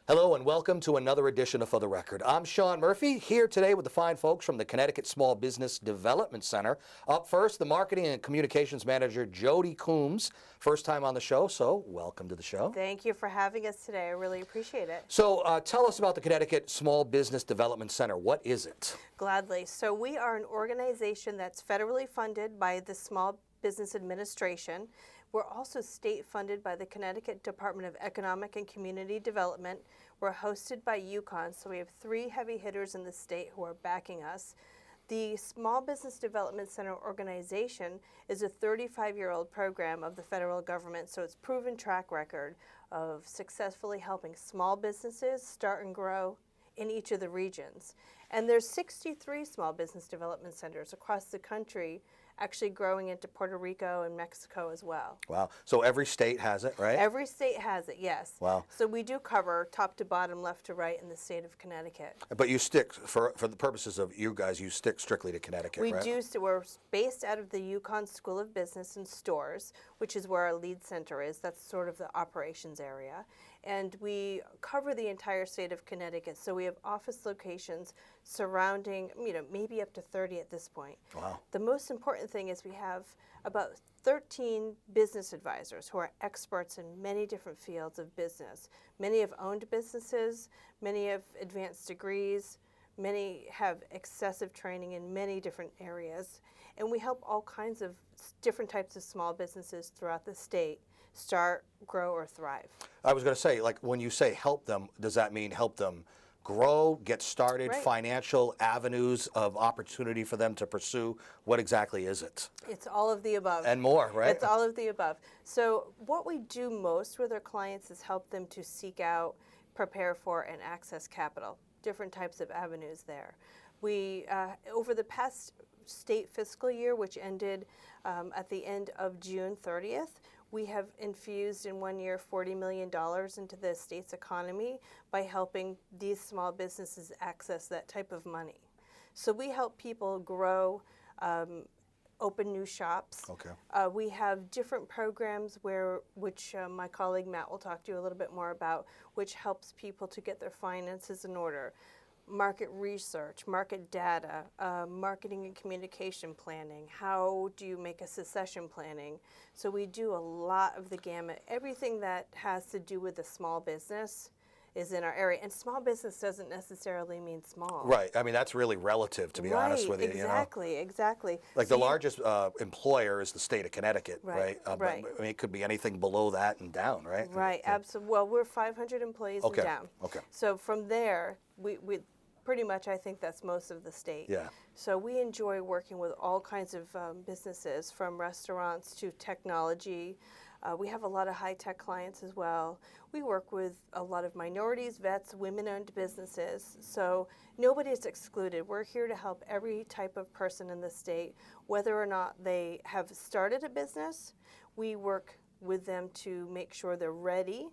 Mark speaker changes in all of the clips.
Speaker 1: Hello and welcome to another edition of For the Record. I'm Sean Murphy, here today with the fine folks from the Connecticut Small Business Development Center. Up first, the Marketing and Communications Manager, Jody Coombs. First time on the show, so welcome to the show.
Speaker 2: Thank you for having us today. I really appreciate it.
Speaker 1: So tell us about the Connecticut Small Business Development Center. What is it?
Speaker 2: Gladly. So we are an organization that's federally funded by the Small Business Administration. We're also state funded by the Connecticut Department of Economic and Community Development. We're hosted by UConn, so we have three heavy hitters in the state who are backing us. The Small Business Development Center organization is a 35-year-old program of the federal government, so it's proven track record of successfully helping small businesses start and grow in each of the regions. And there's 63 small business development centers across the country, actually growing into Puerto Rico and Mexico as well.
Speaker 1: Wow. So every state has it, right?
Speaker 2: Every state has it, yes.
Speaker 1: Wow.
Speaker 2: So we do cover top to bottom, left to right in the state of Connecticut.
Speaker 1: But you stick, for the purposes of you guys, you stick strictly to Connecticut,
Speaker 2: We
Speaker 1: right?
Speaker 2: do, so we're based out of the UConn School of Business and Stores, which is where our lead center is. That's sort of the operations area. And we cover the entire state of Connecticut. So we have office locations surrounding, maybe up to 30 at this point.
Speaker 1: Wow.
Speaker 2: The most important thing is we have about 13 business advisors who are experts in many different fields of business. Many have owned businesses, many have advanced degrees, many have excessive training in many different areas. And we help all kinds of different types of small businesses throughout the state start, grow, or thrive.
Speaker 1: I was going to say, like, when you say help them, does that mean help them grow, get started,
Speaker 2: Right.
Speaker 1: financial avenues of opportunity for them to pursue? What exactly is it?
Speaker 2: It's all of the above.
Speaker 1: And more, right?
Speaker 2: It's all of the above. So what we do most with our clients is help them to seek out, prepare for, and access capital, different types of avenues there. We, over the past state fiscal year, which ended at the end of June 30th, we have infused in 1 year $40 million into the state's economy by helping these small businesses access that type of money. So we help people grow, open new shops.
Speaker 1: Okay.
Speaker 2: We have different programs which my colleague Matt will talk to you a little bit more about, which helps people to get their finances in order. Market research, market data, marketing and communication planning. How do you make a succession planning? So we do a lot of the gamut. Everything that has to do with a small business is in our area. And small business doesn't necessarily mean small.
Speaker 1: Right. I mean, that's really relative, to be honest with you.
Speaker 2: Exactly, exactly.
Speaker 1: Like
Speaker 2: So
Speaker 1: the largest employer is the state of Connecticut, right?
Speaker 2: Right.
Speaker 1: But I mean, it could be anything below that and down, right?
Speaker 2: Right,
Speaker 1: Yeah.
Speaker 2: absolutely. Well, we're 500 employees
Speaker 1: Okay,
Speaker 2: and down.
Speaker 1: okay.
Speaker 2: So from there, we pretty much, I think that's most of the state.
Speaker 1: Yeah.
Speaker 2: So we enjoy working with all kinds of businesses, from restaurants to technology. We have a lot of high-tech clients as well. We work with a lot of minorities, vets, women-owned businesses. So nobody's excluded. We're here to help every type of person in the state, whether or not they have started a business. We work with them to make sure they're ready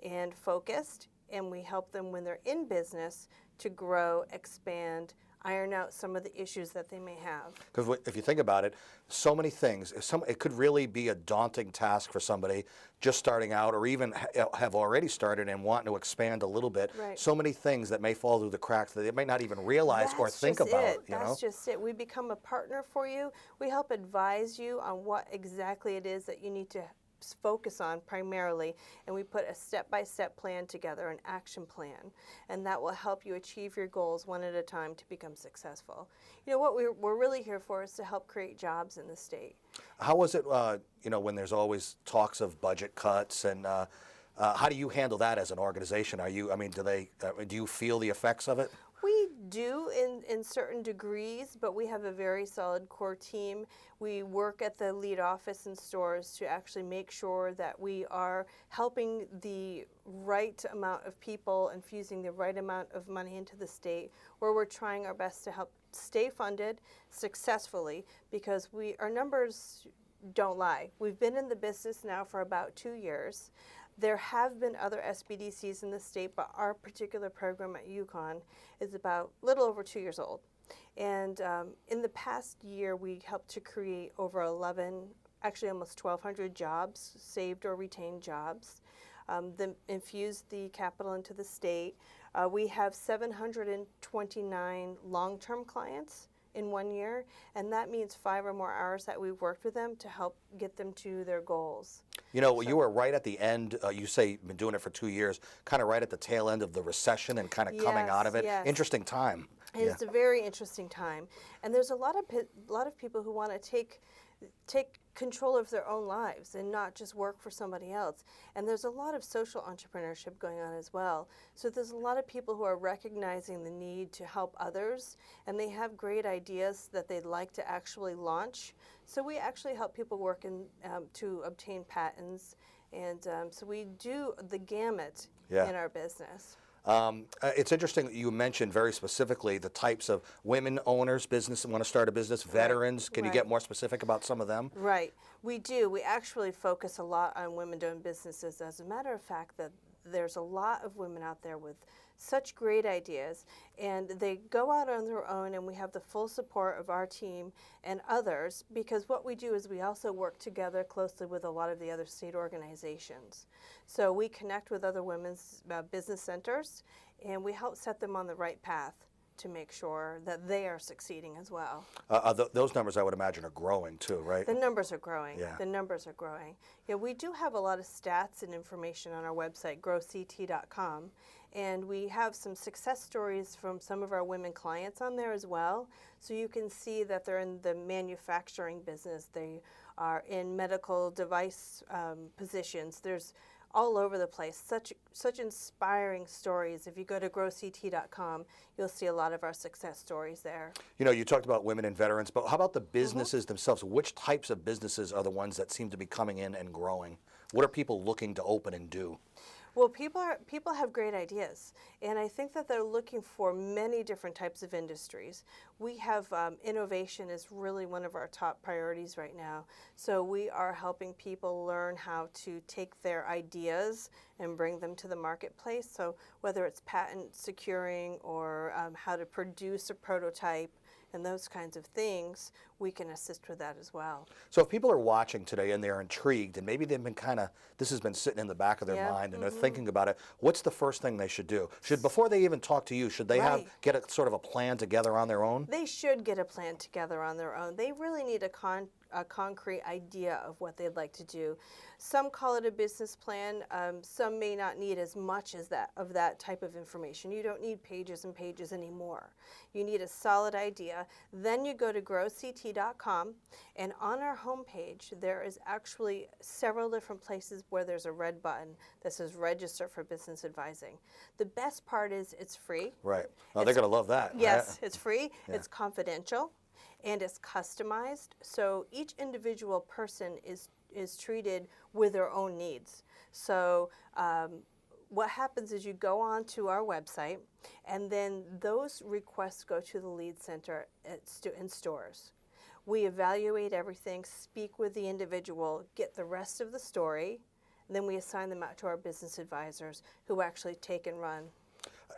Speaker 2: and focused, and we help them when they're in business to grow, expand, iron out some of the issues that they may have.
Speaker 1: Because if you think about it, so many things, it could really be a daunting task for somebody just starting out, or even have already started and want to expand a little bit.
Speaker 2: Right.
Speaker 1: So many things that may fall through the cracks that they may not even realize or think about.
Speaker 2: That's just it. We become a partner for you. We help advise you on what exactly it is that you need to focus on primarily, and we put a step-by-step plan together, an action plan, and that will help you achieve your goals one at a time to become successful. What we're really here for is to help create jobs in the state.
Speaker 1: How was it, when there's always talks of budget cuts, and how do you handle that as an organization? Do you feel the effects of it?
Speaker 2: We do in certain degrees, but we have a very solid core team. We work at the lead office and stores to actually make sure that we are helping the right amount of people, infusing the right amount of money into the state, where we're trying our best to help stay funded successfully, because our numbers don't lie. We've been in the business now for about 2 years. There have been other SBDCs in the state, but our particular program at UConn is about a little over 2 years old. And in the past year, we helped to create over 11, actually almost 1,200 jobs, saved or retained jobs. infused the capital into the state. We have 729 long-term clients in 1 year, and that means 5 or more hours that we've worked with them to help get them to their goals.
Speaker 1: You know, you were right at the end. You say you've been doing it for 2 years, kind of right at the tail end of the recession and kind of coming out of it.
Speaker 2: Yes.
Speaker 1: Interesting time.
Speaker 2: It's a very interesting time, and there's a lot of people who want to take control of their own lives and not just work for somebody else. And there's a lot of social entrepreneurship going on as well. So there's a lot of people who are recognizing the need to help others, and they have great ideas that they'd like to actually launch. So we actually help people work to obtain patents, and so we do the gamut in our business.
Speaker 1: It's interesting that you mentioned very specifically the types of women owners, business that want to start a business, veterans. Can you get more specific about some of them?
Speaker 2: Right. We do. We actually focus a lot on women-owned businesses. As a matter of fact, that there's a lot of women out there with such great ideas, and they go out on their own, and we have the full support of our team and others, because what we do is we also work together closely with a lot of the other state organizations. So we connect with other women's business centers, and we help set them on the right path to make sure that they are succeeding as well.
Speaker 1: Those numbers, I would imagine, are growing too, right?
Speaker 2: The numbers are growing.
Speaker 1: Yeah.
Speaker 2: The numbers are growing. Yeah, we do have a lot of stats and information on our website, growct.com, and we have some success stories from some of our women clients on there as well. So you can see that they're in the manufacturing business. They are in medical device positions. There's all over the place. Such inspiring stories. If you go to growct.com, you'll see a lot of our success stories there.
Speaker 1: You know, you talked about women and veterans, but how about the businesses themselves? Which types of businesses are the ones that seem to be coming in and growing? What are people looking to open and do?
Speaker 2: Well, people have great ideas, and I think that they're looking for many different types of industries. We have innovation is really one of our top priorities right now. So we are helping people learn how to take their ideas and bring them to the marketplace. So whether it's patent securing or how to produce a prototype and those kinds of things, we can assist with that as well.
Speaker 1: So if people are watching today and they're intrigued and maybe they've been this has been sitting in the back of their mind and they're thinking about it, what's the first thing they should do? Before they even talk to you, should they get a sort of a plan together on their own?
Speaker 2: They should get a plan together on their own. They really need a concrete idea of what they'd like to do. Some call it a business plan. Some may not need as much as that type of information. You don't need pages and pages anymore. You need a solid idea. Then you go to growct.com, and on our homepage there is actually several different places where there's a red button that says register for business advising. The best part is it's free.
Speaker 1: Right. Oh, they're going to love that.
Speaker 2: Yes, it's free. Yeah. It's confidential. And it's customized, so each individual person is treated with their own needs. So what happens is you go on to our website, and then those requests go to the lead center in stores. We evaluate everything, speak with the individual, get the rest of the story, and then we assign them out to our business advisors who actually take and run.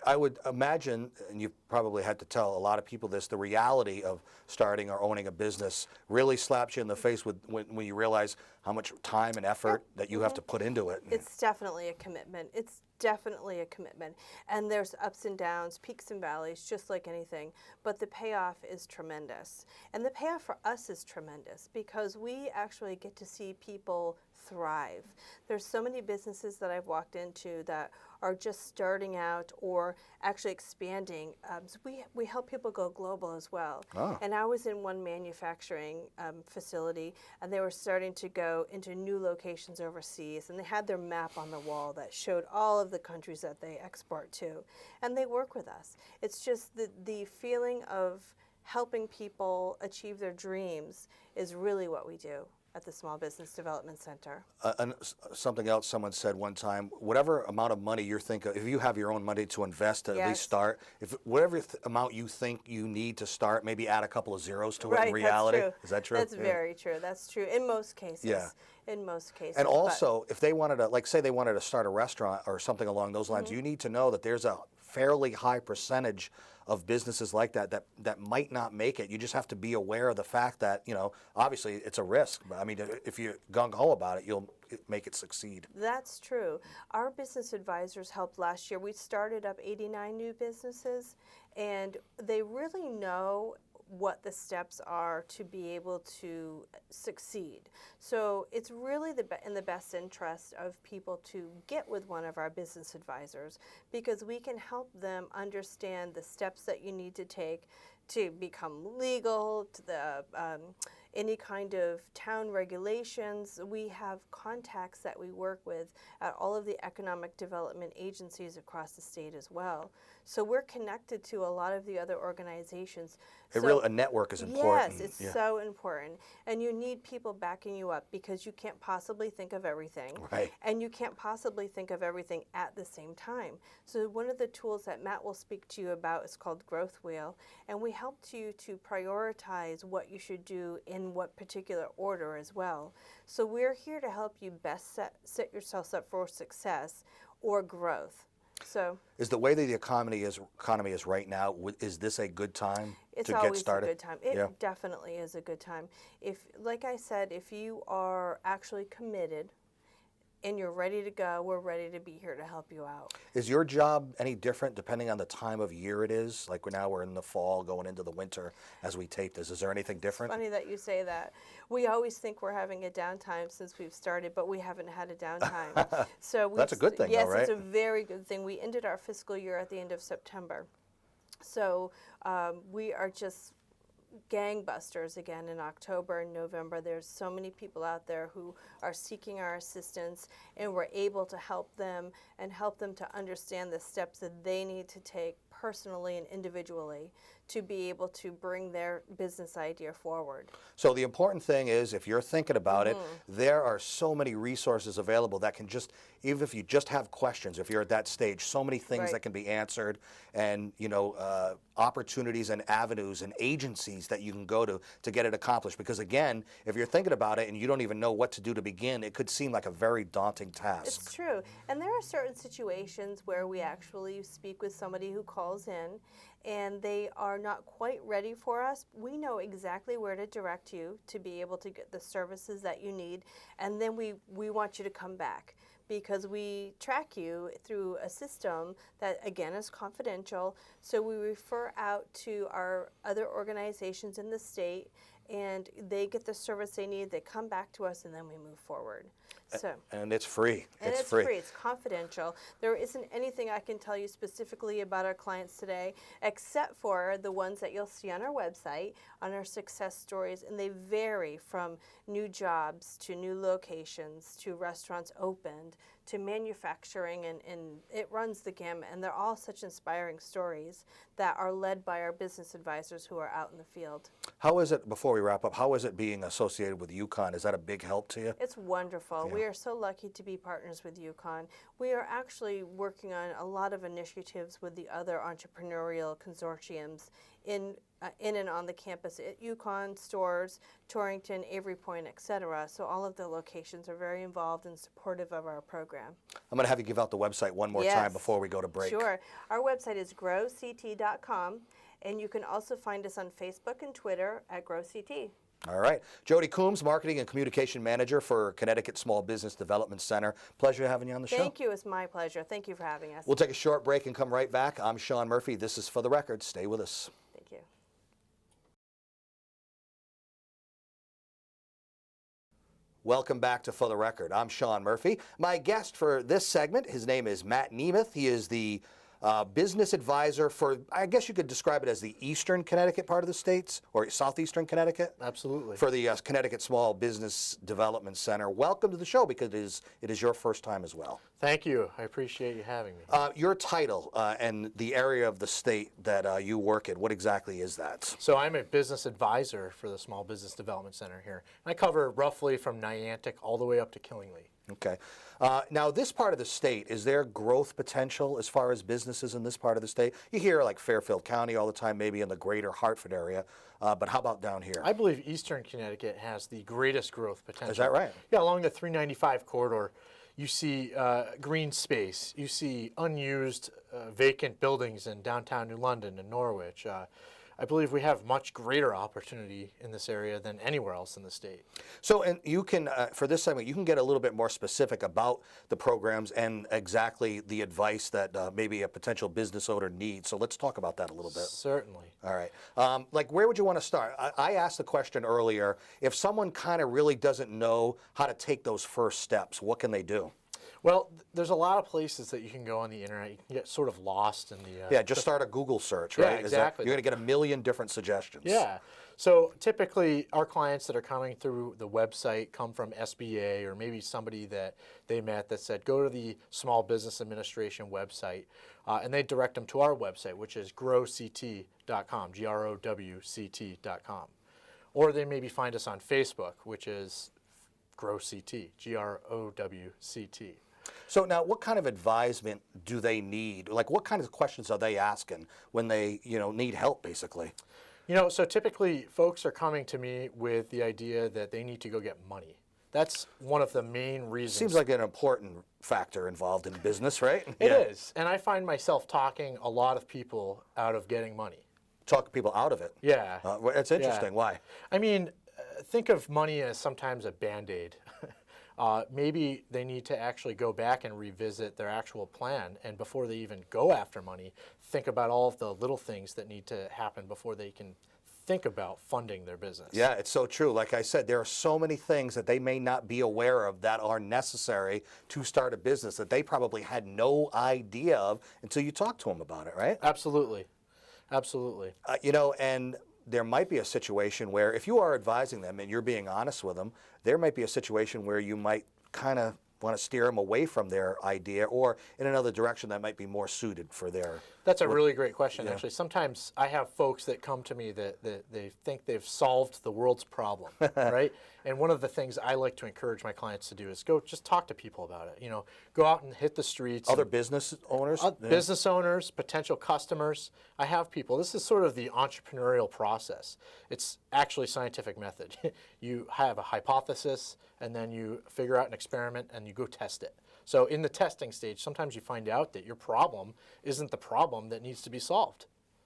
Speaker 1: I would imagine, and you've probably had to tell a lot of people this, the reality of starting or owning a business really slaps you in the face when you realize how much time and effort that you have to put into it.
Speaker 2: It's definitely a commitment. It's definitely a commitment. And there's ups and downs, peaks and valleys, just like anything. But the payoff is tremendous. And the payoff for us is tremendous because we actually get to see people thrive. There's so many businesses that I've walked into that are just starting out or actually expanding. So we help people go global as well. Oh. And I was in one manufacturing facility, and they were starting to go into new locations overseas, and they had their map on the wall that showed all of the countries that they export to. And they work with us. It's just the feeling of helping people achieve their dreams is really what we do at the Small Business Development Center.
Speaker 1: And something else someone said one time, whatever amount of money you're thinking, if you have your own money to invest to at least start, if whatever amount you think you need to start, maybe add a couple of zeros to it in reality.
Speaker 2: That's true.
Speaker 1: Is that true?
Speaker 2: That's very true. That's true in most cases.
Speaker 1: Yeah.
Speaker 2: In most cases.
Speaker 1: And also, if they wanted to, like say they wanted to start a restaurant or something along those lines, you need to know that there's a fairly high percentage of businesses like that might not make it. You just have to be aware of the fact that, obviously it's a risk. But I mean, if you're gung-ho about it, you'll make it succeed.
Speaker 2: That's true. Our business advisors helped last year. We started up 89 new businesses, and they really know what the steps are to be able to succeed. So it's really in the best interest of people to get with one of our business advisors, because we can help them understand the steps that you need to take to become legal, to the any kind of town regulations. We have contacts that we work with at all of the economic development agencies across the state as well. So we're connected to a lot of the other organizations.
Speaker 1: A network is important.
Speaker 2: Yes, it's so important. And you need people backing you up, because you can't possibly think of everything.
Speaker 1: Right.
Speaker 2: And you can't possibly think of everything at the same time. So one of the tools that Matt will speak to you about is called Growth Wheel. And we help you to prioritize what you should do in what particular order as well. So we're here to help you best set yourselves up for success or growth. So
Speaker 1: is the way that the economy is right now, is this a good time to get started?
Speaker 2: It's always a good time. It definitely is a good time. Like I said, if you are actually committed and you're ready to go, we're ready to be here to help you out.
Speaker 1: Is your job any different depending on the time of year it is? Like now we're in the fall, going into the winter as we tape this. Is there anything different?
Speaker 2: It's funny that you say that. We always think we're having a downtime since we've started, but we haven't had a downtime. So
Speaker 1: that's a good thing,
Speaker 2: yes,
Speaker 1: though, right?
Speaker 2: It's a very good thing. We ended our fiscal year at the end of September. So we are just gangbusters again in October and November. There's so many people out there who are seeking our assistance, and we're able to help them and help them to understand the steps that they need to take personally and individually to be able to bring their business idea forward.
Speaker 1: So the important thing is, if you're thinking about it, there are so many resources available that can just, even if you just have questions, if you're at that stage, so many things that can be answered, and opportunities and avenues and agencies that you can go to get it accomplished. Because again, if you're thinking about it and you don't even know what to do to begin, it could seem like a very daunting task.
Speaker 2: It's true. And there are certain situations where we actually speak with somebody who calls in and they are not quite ready for us. We know exactly where to direct you to be able to get the services that you need, and then we want you to come back, because we track you through a system that, again, is confidential. So we refer out to our other organizations in the state, and they get the service they need, they come back to us, and then we move forward. So,
Speaker 1: and it's free.
Speaker 2: And it's free. It's confidential. There isn't anything I can tell you specifically about our clients today, except for the ones that you'll see on our website, on our success stories, and they vary from new jobs to new locations to restaurants opened to manufacturing, and it runs the gamut. And they're all such inspiring stories that are led by our business advisors who are out in the field.
Speaker 1: How is it, before we wrap up, how is it being associated with UConn? Is that a big help to you?
Speaker 2: It's wonderful.
Speaker 1: Yeah.
Speaker 2: We are so lucky to be partners with UConn. We are actually working on a lot of initiatives with the other entrepreneurial consortiums in and on the campus at UConn, Stores, Torrington, Avery Point, etc. So all of the locations are very involved and supportive of our program.
Speaker 1: I'm going to have you give out the website one more time before we go to break.
Speaker 2: Sure. Our website is growct.com, and you can also find us on Facebook and Twitter at GrowCT.
Speaker 1: All right. Jody Coombs, Marketing and Communication Manager for Connecticut Small Business Development Center. Pleasure having you on the show.
Speaker 2: Thank you. It's my pleasure. Thank you for having us.
Speaker 1: We'll take a short break and come right back. I'm Sean Murphy. This is For the Record. Stay with us.
Speaker 2: Thank you.
Speaker 1: Welcome back to For the Record. I'm Sean Murphy. My guest for this segment, his name is Matt Nemeth. He is the business advisor for, I guess you could describe it as the Eastern Connecticut part of the states, or Southeastern Connecticut?
Speaker 3: Absolutely.
Speaker 1: For the Connecticut Small Business Development Center. Welcome to the show, because it is your first time as well.
Speaker 3: Thank you. I appreciate you having me.
Speaker 1: Your title and the area of the state that you work in, what exactly is that?
Speaker 3: So I'm a business advisor for the Small Business Development Center here. I cover roughly from Niantic all the way up to Killingly.
Speaker 1: Okay. Now, this part of the state, is there growth potential as far as businesses in this part of the state? You hear like Fairfield County all the time, maybe in the greater Hartford area, but how about down here?
Speaker 3: I believe Eastern Connecticut has the greatest growth potential.
Speaker 1: Is that right?
Speaker 3: Yeah, along the 395 corridor. You see green space. You see unused vacant buildings in downtown New London and Norwich. I believe we have much greater opportunity in this area than anywhere else in the state.
Speaker 1: So, and you can, for this segment, you can get a little bit more specific about the programs and exactly the advice that maybe a potential business owner needs. So let's talk about that a little bit.
Speaker 3: Certainly.
Speaker 1: All right. Like, where would you want to start? I asked the question earlier, if someone kind of really doesn't know how to take those first steps, what can they do?
Speaker 3: Well, there's a lot of places that you can go on the internet. You can get sort of lost in the...
Speaker 1: Yeah, just start a Google search,
Speaker 3: Yeah,
Speaker 1: right?
Speaker 3: exactly.
Speaker 1: You're going to get a million different suggestions.
Speaker 3: Yeah. So typically our clients that are coming through the website come from SBA or maybe somebody that they met that said, go to the Small Business Administration website, and they direct them to our website, which is growct.com, growct.com. Or they maybe find us on Facebook, which is GrowCT, GROWCT.
Speaker 1: So now, what kind of advisement do they need? Like, what kind of questions are they asking when they, need help, basically?
Speaker 3: So typically folks are coming to me with the idea that they need to go get money. That's one of the main reasons.
Speaker 1: Seems like an important factor involved in business, right?
Speaker 3: It is. And I find myself talking a lot of people out of getting money.
Speaker 1: Talk people out of it.
Speaker 3: Yeah.
Speaker 1: It's interesting.
Speaker 3: Yeah.
Speaker 1: Why?
Speaker 3: I mean, think of money as sometimes a Band-Aid. Maybe they need to actually go back and revisit their actual plan, and before they even go after money, think about all of the little things that need to happen before they can think about funding their business.
Speaker 1: Yeah, it's so true. Like I said, there are so many things that they may not be aware of that are necessary to start a business that they probably had no idea of until you talk to them about it, right?
Speaker 3: Absolutely. Absolutely.
Speaker 1: And there might be a situation where if you are advising them and you're being honest with them, there might be a situation where you might kind of want to steer them away from their idea or in another direction that might be more suited for their...
Speaker 3: That's a really great question, actually. Sometimes I have folks that come to me that they think they've solved the world's problem, right? And one of the things I like to encourage my clients to do is go just talk to people about it. Go out and hit the streets.
Speaker 1: Other business owners?
Speaker 3: Business owners, potential customers. I have people. This is sort of the entrepreneurial process. It's actually a scientific method. You have a hypothesis, and then you figure out an experiment, and you go test it. So in the testing stage, sometimes you find out that your problem isn't the problem that needs to be solved.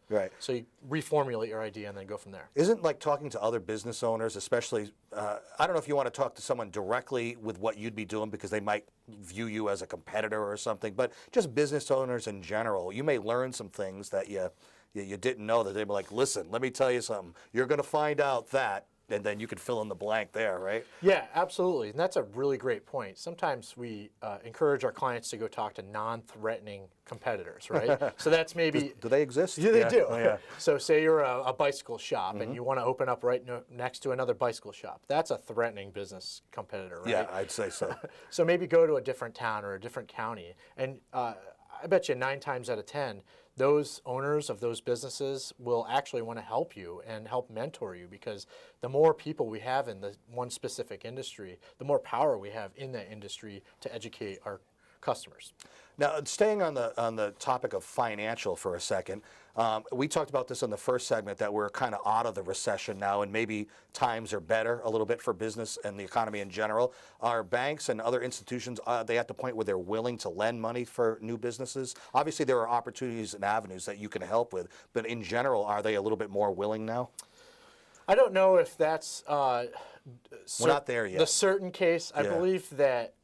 Speaker 1: Right.
Speaker 3: So you reformulate your idea and then go from there.
Speaker 1: Isn't like talking to other business owners, especially, I don't know if you want to talk to someone directly with what you'd be doing because they might view you as a competitor or something, but just business owners in general, you may learn some things that you didn't know that they'd be like, listen, let me tell you something. You're going to find out that, and then you could fill in the blank there, right?
Speaker 3: Yeah, absolutely. And that's a really great point. Sometimes we encourage our clients to go talk to non-threatening competitors, right? So that's maybe...
Speaker 1: Do they exist?
Speaker 3: Yeah, they do.
Speaker 1: Oh, yeah.
Speaker 3: So say you're a bicycle shop and you want to open up right next to another bicycle shop. That's a threatening business competitor, right?
Speaker 1: Yeah, I'd say so.
Speaker 3: So maybe go to a different town or a different county. And I bet you 9 times out of 10, those owners of those businesses will actually want to help you and help mentor you, because the more people we have in the one specific industry, the more power we have in that industry to educate our customers.
Speaker 1: Now, staying on the topic of financial for a second, we talked about this in the first segment that we're kind of out of the recession now and maybe times are better a little bit for business and the economy in general. Are banks and other institutions, they at the point where they're willing to lend money for new businesses? Obviously, there are opportunities and avenues that you can help with, but in general, are they a little bit more willing now?
Speaker 3: I don't know if that's
Speaker 1: We're not there yet.
Speaker 3: the certain case. I believe that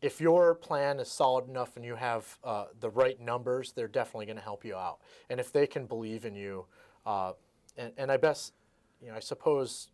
Speaker 3: if your plan is solid enough and you have the right numbers, they're definitely going to help you out. And if they can believe in you, and I suppose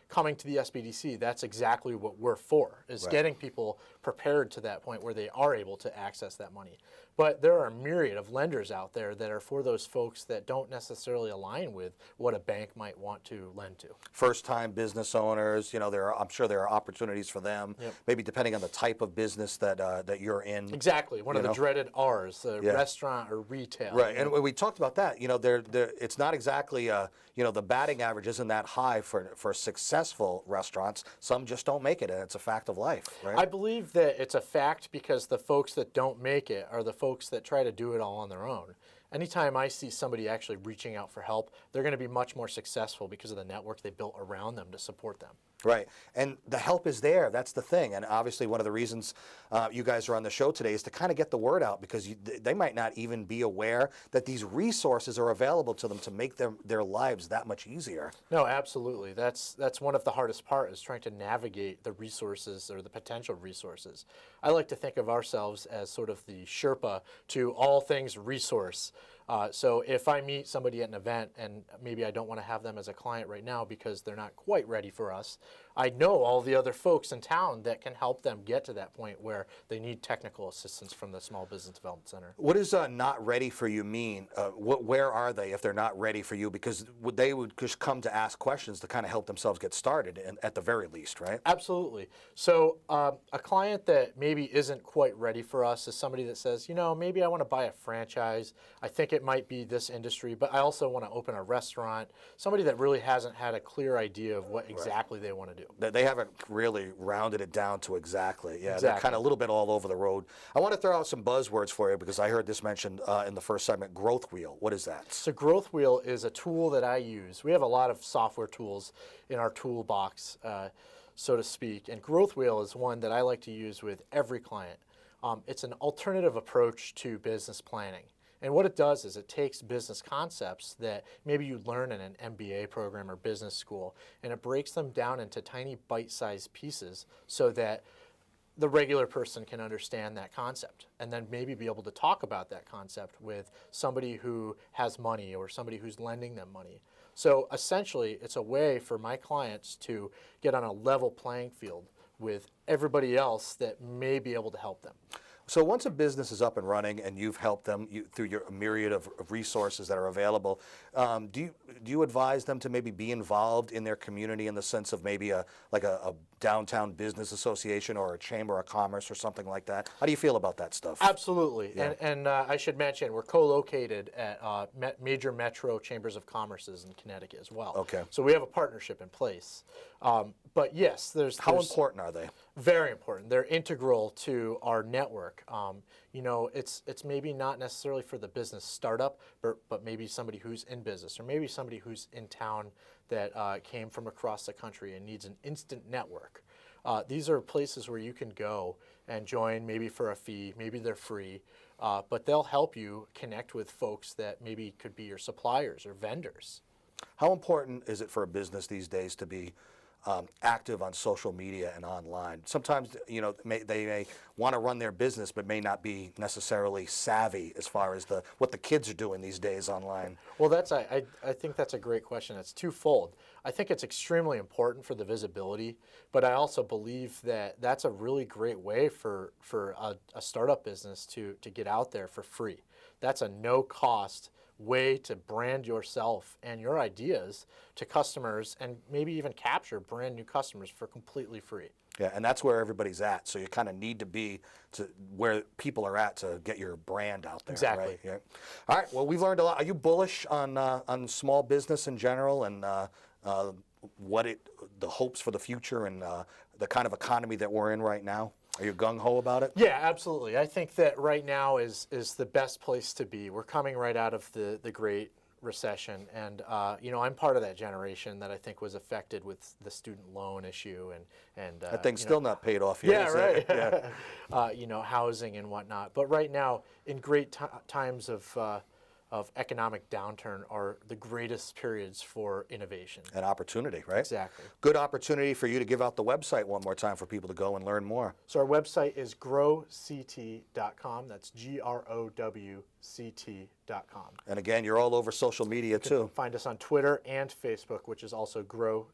Speaker 3: coming to the SBDC, that's exactly what we're for, is getting people prepared to that point where they are able to access that money. But there are a myriad of lenders out there that are for those folks that don't necessarily align with what a bank might want to lend to.
Speaker 1: First-time business owners, I'm sure there are opportunities for them.
Speaker 3: Yep.
Speaker 1: Maybe depending on the type of business that you're in.
Speaker 3: Exactly, one of the dreaded R's, the restaurant or retail.
Speaker 1: Right, and we talked about that. It's not exactly, the batting average isn't that high for successful restaurants. Some just don't make it, and it's a fact of life, right?
Speaker 3: I believe that it's a fact because the folks that don't make it are the folks that try to do it all on their own. anytime I see somebody actually reaching out for help, they're going to be much more successful because of the network they built around them to support them.
Speaker 1: Right, and the help is there. That's the thing, and obviously one of the reasons you guys are on the show today is to kind of get the word out, because they might not even be aware that these resources are available to them to make their lives that much easier.
Speaker 3: No, absolutely. That's one of the hardest part, is trying to navigate the resources or the potential resources. I like to think of ourselves as sort of the Sherpa to all things resource. So if I meet somebody at an event and maybe I don't want to have them as a client right now because they're not quite ready for us, I know all the other folks in town that can help them get to that point where they need technical assistance from the Small Business Development Center.
Speaker 1: What does not ready for you mean? Where are they if they're not ready for you? Because they would just come to ask questions to kind of help themselves get started, at the very least, right?
Speaker 3: Absolutely. So a client that maybe isn't quite ready for us is somebody that says, you know, maybe I want to buy a franchise. I think it might be this industry, but I also want to open a restaurant. Somebody that really hasn't had a clear idea of what exactly they want to do.
Speaker 1: They haven't really rounded it down to exactly. Yeah,
Speaker 3: Exactly.
Speaker 1: they're kind of a little bit all over the road. I want to throw out some buzzwords for you, because I heard this mentioned in the first segment, growth wheel. What is that?
Speaker 3: So Growth Wheel is a tool that I use. We have a lot of software tools in our toolbox, so to speak, and Growth Wheel is one that I like to use with every client. It's an alternative approach to business planning. And what it does is it takes business concepts that maybe you learn in an MBA program or business school, and it breaks them down into tiny bite-sized pieces so that the regular person can understand that concept, and then maybe be able to talk about that concept with somebody who has money or somebody who's lending them money. So essentially, it's a way for my clients to get on a level playing field with everybody else that may be able to help them.
Speaker 1: So once a business is up and running and you've helped them through your myriad of resources that are available, do you advise them to maybe be involved in their community in the sense of maybe a downtown business association or a chamber of commerce or something like that? How do you feel about that stuff?
Speaker 3: Absolutely.
Speaker 1: Yeah.
Speaker 3: And I should mention, we're co-located at major metro chambers of commerces in Connecticut as well.
Speaker 1: Okay.
Speaker 3: So we have a partnership in place. But yes, there's
Speaker 1: How important are they?
Speaker 3: Very important. They're integral to our network. You know, it's maybe not necessarily for the business startup, but maybe somebody who's in business, or maybe somebody who's in town that came from across the country and needs an instant network. These are places where you can go and join, maybe for a fee, maybe they're free, but they'll help you connect with folks that maybe could be your suppliers or vendors.
Speaker 1: How important is it for a business these days to be active on social media and online? Sometimes, you know, they may want to run their business, but may not be necessarily savvy as far as what the kids are doing these days online.
Speaker 3: Well, I think that's a great question. It's twofold. I think it's extremely important for the visibility, but I also believe that that's a really great way for a startup business to get out there for free. That's a no-cost way to brand yourself and your ideas to customers, and maybe even capture brand new customers for completely free.
Speaker 1: Yeah, and that's where everybody's at. So you kind of need to be to where people are at to get your brand out there.
Speaker 3: Exactly.
Speaker 1: Right? Yeah. All right. Well, we've learned a lot. Are you bullish on small business in general, and the hopes for the future, and the kind of economy that we're in right now? Are you gung-ho about it?
Speaker 3: Yeah, absolutely. I think that right now is the best place to be. We're coming right out of the Great Recession, and you know, I'm part of that generation that I think was affected with the student loan issue, and
Speaker 1: That thing's still not paid off yet.
Speaker 3: yeah,
Speaker 1: is
Speaker 3: right.
Speaker 1: it? Yeah.
Speaker 3: You know, housing and whatnot. But right now, in great times of economic downturn, are the greatest periods for innovation.
Speaker 1: An opportunity, right?
Speaker 3: Exactly.
Speaker 1: Good opportunity for you to give out the website one more time for people to go and learn more.
Speaker 3: So our website is growct.com. That's growct.com.
Speaker 1: And again, you're all over social media too.
Speaker 3: Find us on Twitter and Facebook, which is also growct,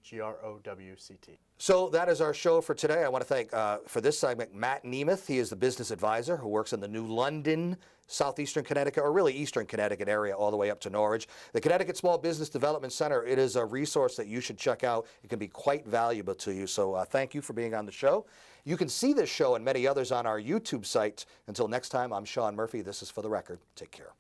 Speaker 3: GROWCT.
Speaker 1: So that is our show for today. I want to thank, for this segment, Matt Nemeth. He is the business advisor who works in the New London, southeastern Connecticut, or really eastern Connecticut area, all the way up to Norwich. The Connecticut Small Business Development Center, it is a resource that you should check out. It can be quite valuable to you. So thank you for being on the show. You can see this show and many others on our YouTube site. Until next time, I'm Sean Murphy. This is For the Record. Take care.